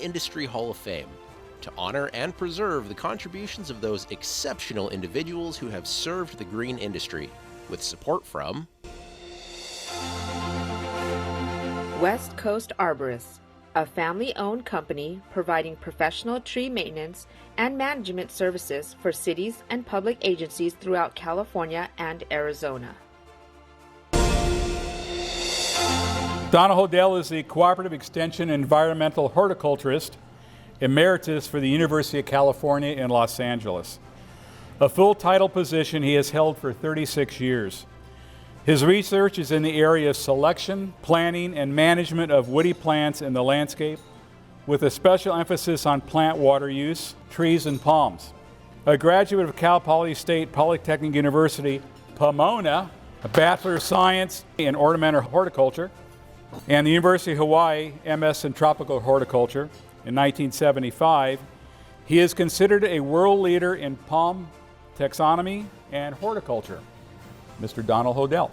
Industry Hall of Fame to honor and preserve the contributions of those exceptional individuals who have served the green industry, with support from West Coast Arborists, a family-owned company providing professional tree maintenance and management services for cities and public agencies throughout California and Arizona. Donna Hodel is the Cooperative Extension Environmental Horticulturist Emeritus for the University of California in Los Angeles, a full title position he has held for 36 years. His research is in the area of selection, planting, and management of woody plants in the landscape, with a special emphasis on plant water use, trees, and palms. A graduate of Cal Poly State Polytechnic University, Pomona, a Bachelor of Science in Ornamental Horticulture, and the University of Hawaii, MS in Tropical Horticulture in 1975, he is considered a world leader in palm taxonomy and horticulture. Mr. Donald Hodel.